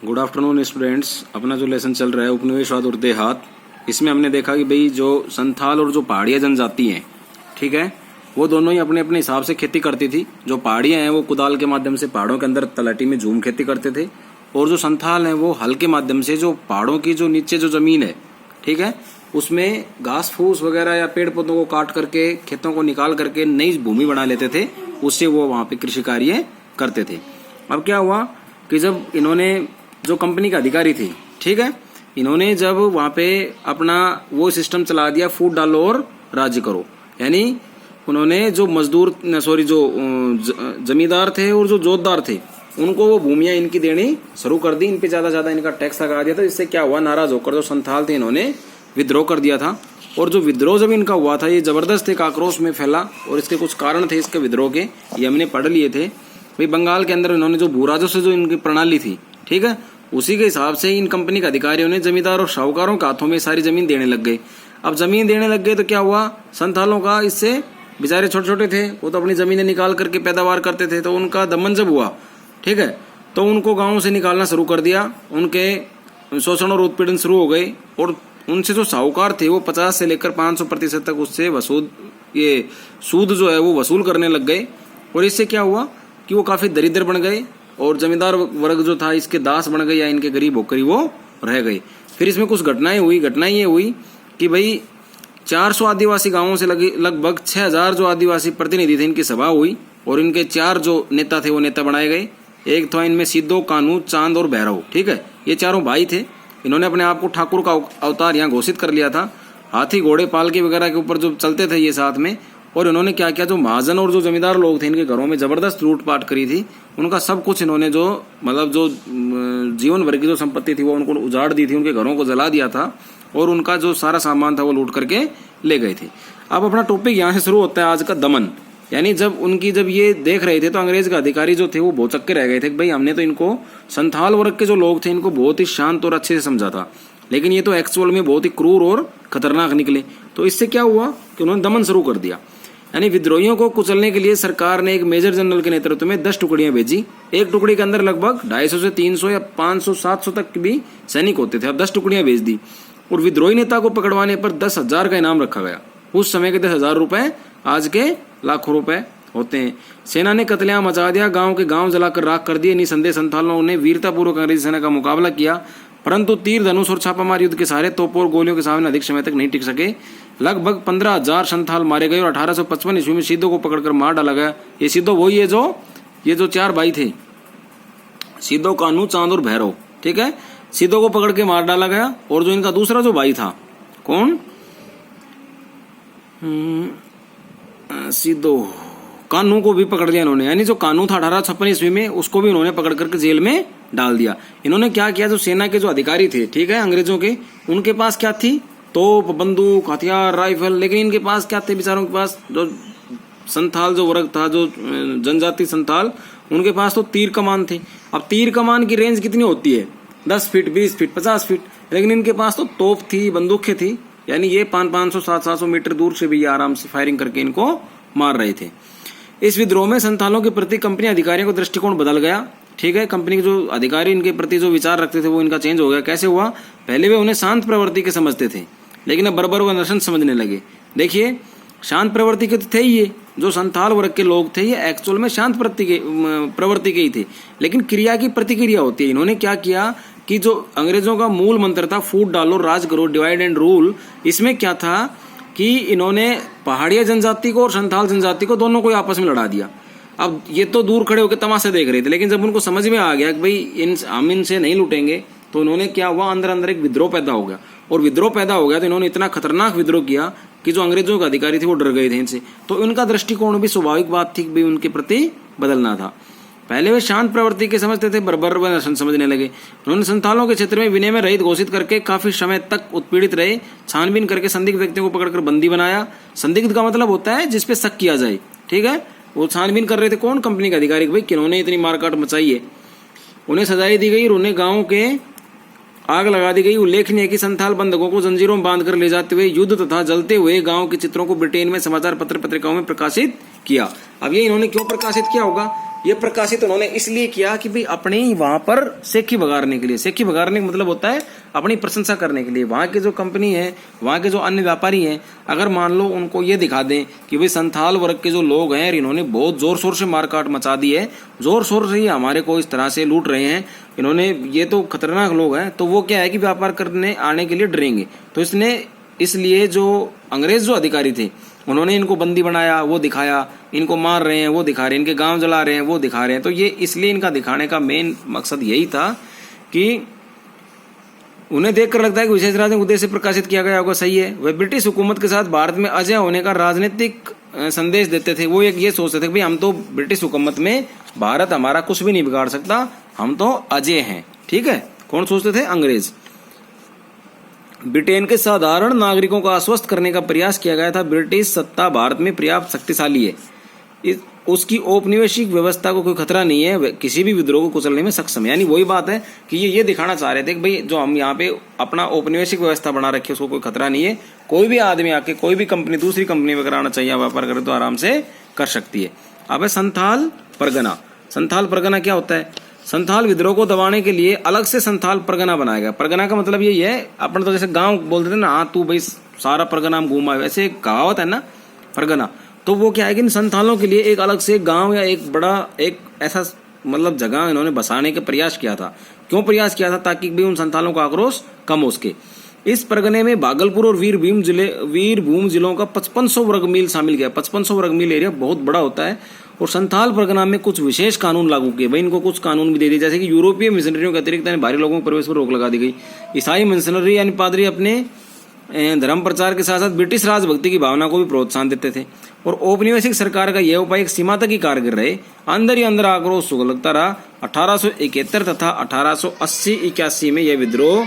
Good afternoon students. अपना जो lesson चल रहा है उपनिवेशवाद और देहात, इसमें हमने देखा कि भाई जो संथाल और जो पहाड़िया जनजाति हैं, ठीक है, वो दोनों ही अपने अपने हिसाब से खेती करती थी। जो पहाड़ियाँ हैं वो कुदाल के माध्यम से पहाड़ों के अंदर तलहटी में झूम खेती करते थे, और जो संथाल हैं वो हल के माध्यम से जो पहाड़ों की जो नीचे जो जमीन है, ठीक है, उसमें घास फूस वगैरह या पेड़ पौधों को काट करके खेतों को निकाल करके नई भूमि बना लेते थे, उससे वो वहां पे कृषि कार्य करते थे। अब क्या हुआ कि जब इन्होंने जो कंपनी के अधिकारी थे, ठीक है, इन्होंने जब वहां पे अपना वो सिस्टम चला दिया, फूट डालो और राज्य करो, यानी उन्होंने जो मजदूर जो जमींदार थे और जो जोतदार थे उनको वो भूमियां इनकी देनी शुरू कर दी, इन पे ज्यादा इनका टैक्स लगा दिया था। इससे क्या हुआ, नाराज होकर जो संथाल थे इन्होंने विद्रोह कर दिया था। और जो विद्रोह जब इनका हुआ था ये जबरदस्त एक आक्रोश में फैला, और इसके कुछ कारण थे इसके विद्रोह के, ये हमने पढ़ लिए थे। भाई बंगाल के अंदर इन्होंने जो भूराजस्व जो इनकी प्रणाली थी, ठीक है, उसी के हिसाब से इन कंपनी के अधिकारियों ने जमींदार और साहूकारों के हाथों में सारी जमीन देने लग गए। अब जमीन देने लग गए तो क्या हुआ, संथालों का, इससे बेचारे छोटे छोटे थे, वो तो अपनी जमीनें निकाल करके पैदावार करते थे, तो उनका दमन जब हुआ, ठीक है, तो उनको गांवों से निकालना शुरू कर दिया, उनके शोषण और उत्पीड़न शुरू हो गए। और उनसे जो साहूकार थे वो 50 से लेकर 500% तक उससे सूद जो है वो वसूल करने लग गए। और इससे क्या हुआ कि वो काफी दरिद्र बन गए, और जमींदार वर्ग जो था इसके दास बन गए, या इनके गरीब होकर ही वो रह गए। फिर इसमें कुछ घटनाएं ये हुई कि भाई 400 आदिवासी गांवों से लगभग 6000 जो आदिवासी प्रतिनिधि थे, इनकी सभा हुई, और इनके 4 जो नेता थे वो नेता बनाए गए। एक था इनमें सिद्धो, कानू, चांद और भैरव, ठीक है, ये चारों भाई थे। इन्होंने अपने आप को ठाकुर का अवतार यहाँ घोषित कर लिया था। हाथी घोड़े पालकी वगैरह के ऊपर जो चलते थे ये साथ में। और इन्होंने क्या किया, जो महाजन और जो जमींदार लोग थे इनके घरों में जबरदस्त लूटपाट करी थी, उनका सब कुछ इन्होंने जो मतलब जो जीवन भर की जो संपत्ति थी वो उनको उजाड़ दी थी, उनके घरों को जला दिया था, और उनका जो सारा सामान था वो लूट करके ले गए थे। अब अपना टॉपिक यहाँ से शुरू होता है आज का, दमन। यानी जब ये देख रहे थे तो अंग्रेज के अधिकारी जो थे वो भौचक्के रह गए थे कि भाई हमने तो इनको, संथाल वर्ग के जो लोग थे इनको बहुत ही शांत और अच्छे से समझा था, लेकिन ये तो एक्चुअल में बहुत ही क्रूर और खतरनाक निकले। तो इससे क्या हुआ कि उन्होंने दमन शुरू कर दिया। यानी विद्रोहियों को कुचलने के लिए सरकार ने एक मेजर जनरल के नेतृत्व में 10 टुकड़ियां भेजी। एक टुकड़ी के अंदर लगभग 250 से 300 या 500 700 तक भी सैनिक होते थे। अब 10 टुकड़ियां भेज दी, और विद्रोही नेता को पकड़वाने पर 10,000 का इनाम रखा गया। उस समय के 10,000 रुपए आज के लाखों रुपए होते हैं। सेना ने कत्लेआम मचा दिया, गांव जलाकर राख कर दिए। निसंदेह संथालों ने वीरतापूर्वक अंग्रेजी सेना का मुकाबला किया, परंतु तीर धनुष और छापामार युद्ध के सहारे तोपों और गोलियों के सामने अधिक समय तक नहीं टिक सके। लगभग 15,000 संथाल मारे गए, और 1855 ईस्वी में सिद्धो को पकड़कर मार डाला गया। ये सिद्धो वही है ये जो 4 भाई थे, सिद्धो, कानू, चांद और भैरव, ठीक है, सिद्धो को पकड़ के मार डाला गया। और जो इनका दूसरा जो भाई था, कौन, सिद्धो, कानू को भी पकड़ लिया इन्होंने। यानी जो कानू था 1856 ईस्वी में, उसको भी इन्होंने पकड़ करके जेल में डाल दिया। इन्होंने क्या किया, जो सेना के जो अधिकारी थे, ठीक है, अंग्रेजों के, उनके पास क्या थी, तोप, बंदूक, हथियार, राइफल, लेकिन इनके पास क्या थे, बेचारों के पास, जो संथाल जो वर्ग था, जो जनजाति संथाल, उनके पास तो तीर कमान थे। अब तीर कमान की रेंज कितनी होती है, 10 फीट, 20 फीट, 50 फीट, लेकिन इनके पास तो तोप थी, बंदूकें थी। यानी ये 500, 700 मीटर दूर से भी ये आराम से फायरिंग करके इनको मार रहे थे। इस विद्रोह में संथालों के प्रति कंपनी अधिकारियों का दृष्टिकोण बदल गया, ठीक है। कंपनी के जो अधिकारी इनके प्रति जो विचार रखते थे वो इनका चेंज हो गया। कैसे हुआ, पहले वे उन्हें शांत प्रवृत्ति के समझते थे, लेकिन अब बर्बर व नरसंस समझने लगे। देखिए, शांत प्रवृत्ति के तो थे ही, ये जो संथाल वर्ग के लोग थे ये एक्चुअल में शांत प्रवृत्ति के ही थे, लेकिन क्रिया की प्रतिक्रिया होती है। इन्होंने क्या किया कि जो अंग्रेजों का मूल मंत्र था, फूट डालो, राज करो, डिवाइड एंड रूल, इसमें क्या था कि इन्होंने पहाड़िया जनजाति को और संथाल जनजाति को दोनों को आपस में लड़ा दिया। अब ये तो दूर खड़े होकर तमाशा देख रहे थे, लेकिन जब उनको समझ में आ गया कि भाई हम इनसे नहीं लूटेंगे, तो उन्होंने क्या हुआ, अंदर एक विद्रोह पैदा हो गया। और विद्रोह पैदा हो गया तो इन्होंने इतना खतरनाक विद्रोह किया कि जो अंग्रेजों के अधिकारी थे वो डर गए थे इनसे। तो इनका दृष्टिकोण भी स्वाभाविक बात थी कि भाई उनके प्रति बदलना था। पहले वे शांत प्रवृत्ति के समझते थे, बर्बर व नरसंस समझने लगे। उन्होंने संथालों के क्षेत्र में विनय में रहित घोषित करके काफी समय तक उत्पीड़ित रहे। छानबीन करके संदिग्ध व्यक्तियों को पकड़कर बंदी बनाया। संदिग्ध का मतलब होता है जिसपे शक किया जाए, ठीक है। वो छानबीन कर रहे थे, कौन, कंपनी के अधिकारी, भाई किन्होंने इतनी मारकाट मचाई है। उन्हें सजाएं दी गई और उन्हें गाँव के आग लगा दी गई। उल्लेखनीय है कि संथाल बंधकों को जंजीरों में बांधकर ले जाते हुए युद्ध तथा जलते हुए गांव के चित्रों को ब्रिटेन में समाचार पत्र पत्रिकाओं में प्रकाशित किया। अब ये इन्होंने क्यों प्रकाशित किया होगा, ये प्रकाशित उन्होंने इसलिए किया कि भाई अपने ही वहां पर सेखी बगाड़ने के लिए, सेखी बगाड़ने का मतलब होता है अपनी प्रशंसा करने के लिए। वहां के जो कंपनी है, वहां के जो अन्य व्यापारी हैं, अगर मान लो उनको ये दिखा दें कि भाई संथाल वर्ग के जो लोग हैं इन्होंने बहुत जोर शोर से मारकाट मचा दी है, जोर शोर से ही हमारे को इस तरह से लूट रहे हैं, इन्होंने, ये तो खतरनाक लोग हैं, तो वो क्या है कि व्यापार करने आने के लिए डरेंगे। तो इसलिए जो अंग्रेज जो अधिकारी थे उन्होंने इनको बंदी बनाया, वो दिखाया, इनको मार रहे हैं वो दिखा रहे हैं, इनके गांव जला रहे हैं वो दिखा रहे हैं। तो ये इसलिए इनका दिखाने का मेन मकसद यही था कि उन्हें देखकर लगता है कि विशेष राजनीतिक उद्देश्य से प्रकाशित किया गया होगा, सही है। वे ब्रिटिश हुकूमत के साथ भारत में अजय होने का राजनीतिक संदेश देते थे। वो एक ये सोचते थे कि भाई हम तो ब्रिटिश हुकूमत में, भारत हमारा कुछ भी नहीं बिगाड़ सकता, हम तो अजय हैं, ठीक है। कौन सोचते थे? अंग्रेज। ब्रिटेन के साधारण नागरिकों को आश्वस्त करने का प्रयास किया गया था ब्रिटिश सत्ता भारत में पर्याप्त शक्तिशाली है, उसकी औपनिवेशिक व्यवस्था को कोई खतरा नहीं है, किसी भी विद्रोह को कुचलने में सक्षम है। यानी वही बात है कि ये दिखाना चाह रहे थे कि भाई जो हम यहाँ पे अपना औपनिवेशिक व्यवस्था बना रखे उसको कोई खतरा नहीं है, कोई भी आदमी आके कोई भी कंपनी दूसरी कंपनी में कराना चाहिए व्यापार करे तो आराम से कर सकती है। अब है संथाल परगना। संथाल परगना क्या होता है? संथाल विद्रोह को दबाने के लिए अलग से संथाल परगना बनाया गया। परगना का मतलब यही है, अपन तो जैसे गांव बोलते थे ना, हाँ तू भाई सारा परगना में घूमा, वैसे एक कहावत है ना परगना। तो वो क्या है कि इन संथालों के लिए एक अलग से गांव या एक बड़ा एक ऐसा मतलब जगह इन्होंने बसाने का प्रयास किया था। क्यों प्रयास किया था? ताकि भी उन संथालों का आक्रोश कम हो सके। इस परगने में भागलपुर और वीरभूम जिलों का 5500 वर्ग मील शामिल किया। 5500 वर्ग मील एरिया बहुत बड़ा होता है। और संथाल परगना में कुछ विशेष कानून लागू किए। भाई इनको कुछ कानून भी दे दिए, जैसे कि यूरोपीय मिशनरियों के अतिरिक्त भारी लोगों के प्रवेश पर रोक लगा दी गई। ईसाई मिशनरी यानी पादरी अपने धर्म प्रचार के साथ साथ ब्रिटिश राजभक्ति की भावना को भी प्रोत्साहन देते थे। और औपनिवेशिक सरकार का यह उपाय एक सीमा तक ही कारगर रहे। अंदर ही अंदर आक्रोश सुलगता रहा। 1871 तथा 1880-81 में यह विद्रोह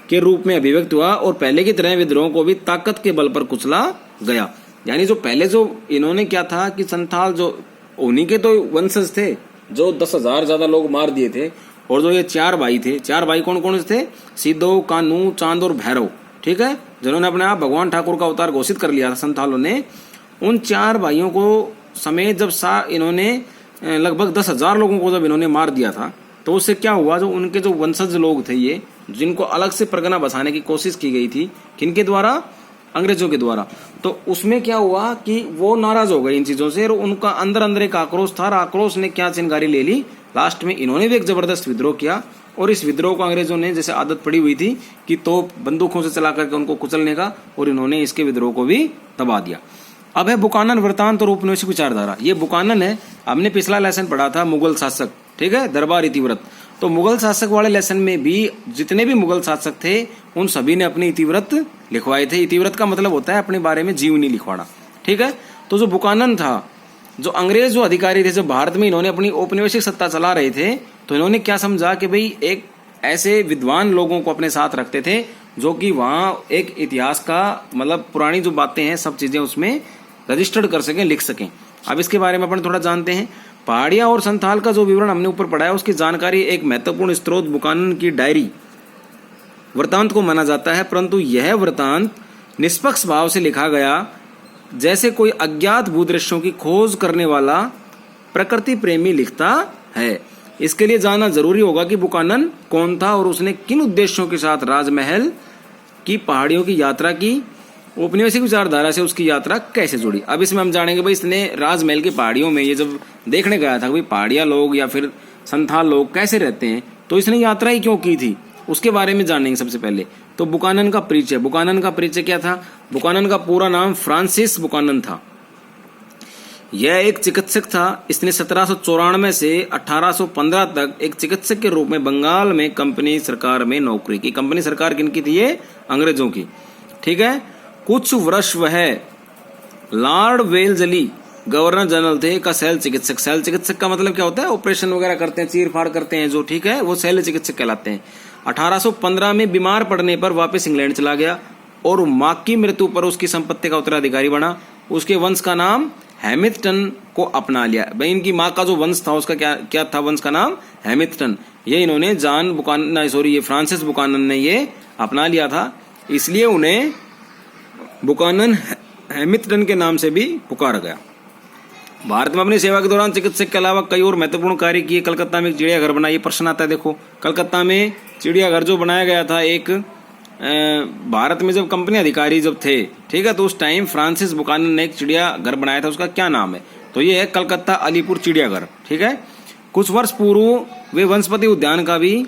के रूप में अभिव्यक्त हुआ और पहले की तरह विद्रोह को भी ताकत के बल पर कुचला गया। यानी जो पहले जो इन्होंने क्या था कि संथाल जो उन्हीं के तो वंशज थे, जो 10,000 ज्यादा लोग मार दिए थे। और जो ये 4 भाई थे, 4 भाई कौन कौन थे? सिद्धो, कानू, चांद और भैरव, ठीक है, जिन्होंने अपने आप भगवान ठाकुर का अवतार घोषित कर लिया था संथालों ने। उन 4 भाइयों को समेत जब इन्होंने लगभग 10,000 लोगों को जब इन्होंने मार दिया था, तो उससे क्या हुआ, जो उनके जो वंशज लोग थे ये, जिनको अलग से परगना बसाने की कोशिश की गई थी, किनके द्वारा? अंग्रेजों के द्वारा। तो उसमें क्या हुआ कि वो नाराज हो गए इन चीजों से और उनका अंदर अंदर एक आक्रोश था। आक्रोश ने क्या चिंगारी ले ली, लास्ट में इन्होंने भी एक जबरदस्त विद्रोह किया। और इस विद्रोह को अंग्रेजों ने, जैसे आदत पड़ी हुई थी कि तोप बंदूकों से चला करके उनको कुचलने का, और इन्होंने इसके विद्रोह को भी दबा दिया। अब है बुकानन वृत्तांत और औपनिवेशिक विचारधारा। ये बुकानन है, हमने पिछला लेसन पढ़ा था मुगल शासक, ठीक है, दरबार इतिवृत्त। तो मुगल शासक वाले लेसन में भी जितने भी मुगल शासक थे उन सभी ने अपने इतिवृत्त लिखवाए थे। इतिवृत्त का मतलब होता है अपने बारे में जीवनी लिखवाना, ठीक है। तो जो बुकानन था, जो अंग्रेज जो अधिकारी थे, जो भारत में इन्होंने अपनी औपनिवेशिक सत्ता चला रहे थे, तो इन्होंने क्या समझा कि भाई एक ऐसे विद्वान लोगों को अपने साथ रखते थे जो कि वहां एक इतिहास का मतलब पुरानी जो बातें हैं सब चीजें उसमें रजिस्टर्ड कर सकें, लिख सकें। अब इसके बारे में अपन थोड़ा जानते हैं। पहाड़िया और संथाल का जो विवरण हमने ऊपर पढ़ा है उसकी जानकारी एक महत्वपूर्ण स्रोत बुकानन की डायरी वृत्तांत को माना जाता है, परंतु यह वृत्तांत निष्पक्ष भाव से लिखा गया जैसे कोई अज्ञात भूदृश्यों की खोज करने वाला प्रकृति प्रेमी लिखता है। इसके लिए जानना जरूरी होगा कि बुकानन कौन था और उसने किन उद्देश्यों के साथ राजमहल की पहाड़ियों की यात्रा की, औपनिवेशिक विचारधारा से उसकी यात्रा कैसे जुड़ी। अब इसमें हम जानेंगे भाई इसने राजमहल की पहाड़ियों में ये जब देखने गया था भाई पहाड़िया लोग या फिर संथाल लोग कैसे रहते हैं, तो इसने यात्रा ही क्यों की थी, उसके बारे में जानेंगे सबसे पहले। तो बुकानन का परिचय। बुकानन का परिचय क्या था? बुकानन का पूरा नाम फ्रांसिस बुकानन था। यह एक चिकित्सक था। इसने 1794 से 1815 तक एक चिकित्सक के रूप में बंगाल में कंपनी सरकार में नौकरी की। कंपनी सरकार किनकी थी? ये अंग्रेजों की, ठीक है। कुछ वर्ष वह लॉर्ड वेल्जली गवर्नर जनरल थे का शैल चिकित्सक। शैल चिकित्सक का मतलब क्या होता है? ऑपरेशन वगैरह करते हैं, चीर फाड़ करते हैं जो, ठीक है, वो शैल चिकित्सक कहलाते हैं। 1815 में बीमार पड़ने पर वापस इंग्लैंड चला गया और मां की मृत्यु पर उसकी संपत्ति का उत्तराधिकारी बना। उसके वंश का नाम हैमिल्टन को अपना लिया। भाई इनकी माँ का जो वंश था उसका क्या था? वंश का नाम हैमिल्टन। ये इन्होंने ये फ्रांसिस बुकानन ने ये अपना लिया था, इसलिए उन्हें बुकानन हैमिल्टन के नाम से भी पुकारा गया। भारत में अपनी सेवा के दौरान चिकित्सक के अलावा कई और महत्वपूर्ण कार्य किए। कलकत्ता में एक चिड़ियाघर बना, ये प्रश्न आता है देखो। कलकत्ता में चिड़ियाघर जो बनाया गया था एक, भारत में जब कंपनी अधिकारी जब थे, ठीक है, तो उस टाइम फ्रांसिस बुकानन ने एक चिड़ियाघर बनाया था, उसका क्या नाम है? तो ये है कलकत्ता अलीपुर चिड़ियाघर, ठीक है। कुछ वर्ष पूर्व वे वनस्पति उद्यान का भी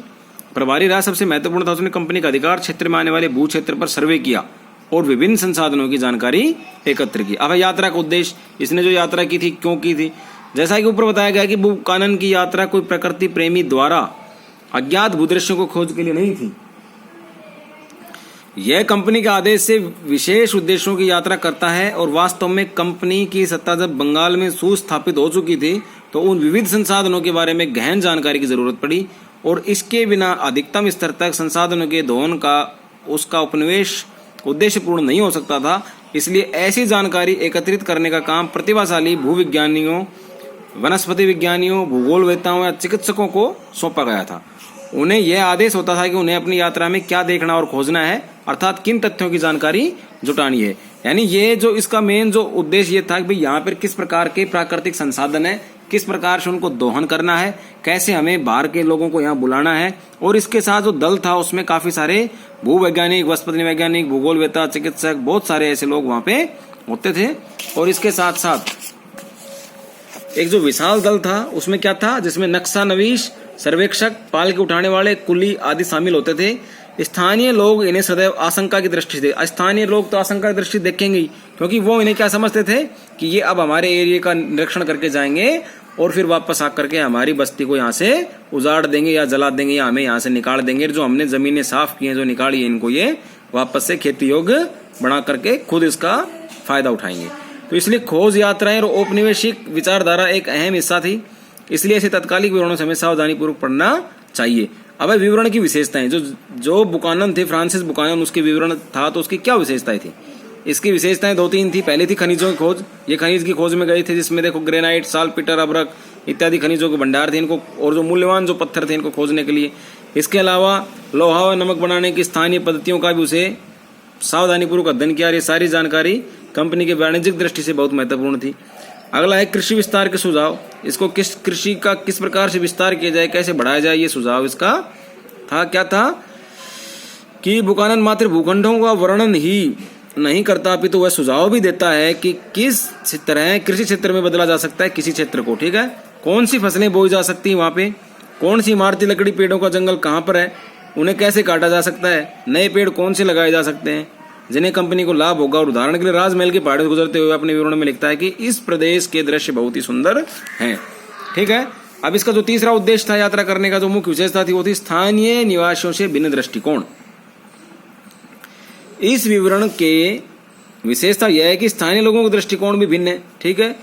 प्रभारी रहा। सबसे महत्वपूर्ण था, उसने कंपनी का अधिकार क्षेत्र में आने वाले भू क्षेत्र पर सर्वे किया और विभिन्न संसाधनों की जानकारी एकत्र की। अब यात्रा का उद्देश्य, इसने जो यात्रा की थी क्यों की थी? जैसा कि ऊपर बताया गया कि बुकानन की यात्रा कोई प्रकृति प्रेमी द्वारा अज्ञात भूदृश्यों को खोज के लिए नहीं थी। यह कंपनी के आदेश से विशेष उद्देश्यों की यात्रा करता है और वास्तव में कंपनी की सत्ता जब बंगाल में सुस्थापित हो चुकी थी तो उन विविध संसाधनों के बारे में गहन जानकारी की जरूरत पड़ी और इसके बिना अधिकतम स्तर तक संसाधनों के दोहन का उसका उपनिवेश उद्देश्यपूर्ण नहीं हो सकता था। इसलिए ऐसी जानकारी एकत्रित करने का काम प्रतिभाशाली भूविज्ञानियों, वनस्पति विज्ञानियों, भूगोलवेत्ताओं या चिकित्सकों को सौंपा गया था। उन्हें यह आदेश होता था कि उन्हें अपनी यात्रा में क्या देखना और खोजना है, अर्थात किन तथ्यों की जानकारी जुटानी है। यानी ये जो इसका मेन जो उद्देश्य ये था कि भाई यहाँ पर किस प्रकार के प्राकृतिक संसाधन है, किस प्रकार से उनको दोहन करना है, कैसे हमें बाहर के लोगों को यहाँ बुलाना है। और इसके साथ जो दल था उसमें काफी सारे भूवैज्ञानिक, वनस्पति वैज्ञानिक, भूगोलवेत्ता, चिकित्सक, बहुत सारे ऐसे लोग वहां पे होते थे। और इसके साथ साथ एक जो विशाल दल था उसमें क्या था, जिसमें नक्शा नवीश, सर्वेक्षक, पाल के उठाने वाले, कुली आदि शामिल होते थे। स्थानीय लोग इन्हें सदैव आशंका की दृष्टि से, स्थानीय लोग तो आशंका की दृष्टि देखेंगे ही, क्योंकि वो इन्हें क्या समझते थे कि ये अब हमारे एरिया का निरीक्षण करके जाएंगे और फिर वापस आकर के हमारी बस्ती को यहाँ से उजाड़ देंगे या जला देंगे या हमें यहाँ से निकाल देंगे। जो हमने जमीनें साफ की हैं, जो निकाली है, इनको ये वापस से खेती योग्य बना करके खुद इसका फायदा उठाएंगे। तो इसलिए खोज यात्राएं और औपनिवेशिक विचारधारा एक अहम हिस्सा थी। इसलिए ऐसे तत्कालिक विवरणों से हमें सावधानी पूर्वक पढ़ना चाहिए। अब विवरण की विशेषताएं, जो बुकानन थे, फ्रांसिस बुकानन, उसके विवरण था तो उसकी क्या विशेषताएं थी? इसकी विशेषताएं 2-3 थी। पहली थी खनिजों की खोज। ये खनिज की खोज में गए थे जिसमें देखो ग्रेनाइट, साल्टपीटर, अभ्रक इत्यादि खनिजों के भंडार थे इनको, और जो मूल्यवान जो पत्थर थे इनको खोजने के लिए। इसके अलावा लोहा व नमक बनाने की स्थानीय पद्धतियों का भी उसे सावधानीपूर्वक अध्ययन किया। ये सारी जानकारी कंपनी के वाणिज्यिक दृष्टि से बहुत महत्वपूर्ण थी। अगला है कृषि विस्तार के सुझाव। इसको कृषि का किस प्रकार से विस्तार किया जाए, कैसे बढ़ाया जाए, ये सुझाव इसका था। क्या था कि बुकानन मात्र भूखंडों का वर्णन ही नहीं करता, अपितु वह सुझाव भी देता है कि किस तरह कृषि क्षेत्र में बदला जा सकता है किसी क्षेत्र को, ठीक है। कौन सी फसलें बोई जा सकती हैं वहाँ पे, कौन सी इमारती लकड़ी पेड़ों का जंगल कहाँ पर है, उन्हें कैसे काटा जा सकता है, नए पेड़ कौन से लगाए जा सकते हैं जिन्हें कंपनी को लाभ होगा। और उदाहरण के लिए राजमहल की पहाड़ियों से गुजरते हुए अपने विवरण में लिखता है कि इस प्रदेश के दृश्य बहुत ही सुंदर हैं, ठीक है। अब इसका जो तीसरा उद्देश्य था यात्रा करने का, जो मुख्य विशेषता थी, वो थी स्थानीय निवासियों से भिन्न दृष्टिकोण। इस विवरण के विशेषता यह है कि स्थानीय लोगों का दृष्टिकोण भी भिन्न है, ठीक है।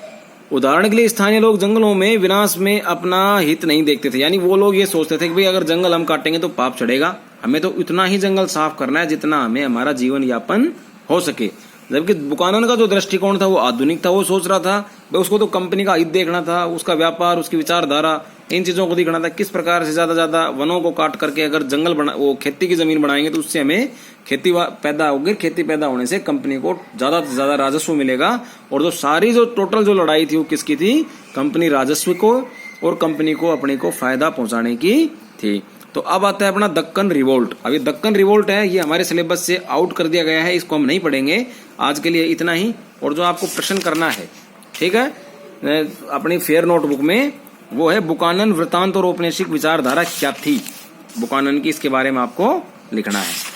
उदाहरण के लिए स्थानीय लोग जंगलों में विनाश में अपना हित नहीं देखते थे। यानी वो लोग ये सोचते थे कि भाई अगर जंगल हम काटेंगे तो पाप चढ़ेगा, हमें तो इतना ही जंगल साफ करना है जितना हमें हमारा जीवन यापन हो सके। जबकि बुकानन का जो दृष्टिकोण था वो आधुनिक था। वो सोच रहा था भाई उसको तो कंपनी का हित देखना था, उसका व्यापार, उसकी विचारधारा, इन चीजों को देखना था। किस प्रकार से ज्यादा वनों को काट करके अगर जंगल बना, वो खेती की जमीन बनाएंगे तो उससे हमें खेती पैदा होगी, खेती पैदा होने से कंपनी को ज्यादा से ज्यादा राजस्व मिलेगा। और जो सारी जो टोटल जो लड़ाई थी वो किसकी थी? कंपनी राजस्व को और कंपनी को अपने को फायदा पहुंचाने की थी। तो अब आता है अपना दक्कन रिवोल्ट। अब ये दक्कन रिवोल्ट है, ये हमारे सिलेबस से आउट कर दिया गया है, इसको हम नहीं पढ़ेंगे। आज के लिए इतना ही। और जो आपको प्रश्न करना है, ठीक है, अपनी फेयर नोटबुक में, वो है बुकानन वृत्तांत और औपनिवेशिक विचारधारा क्या थी बुकानन की, इसके बारे में आपको लिखना है।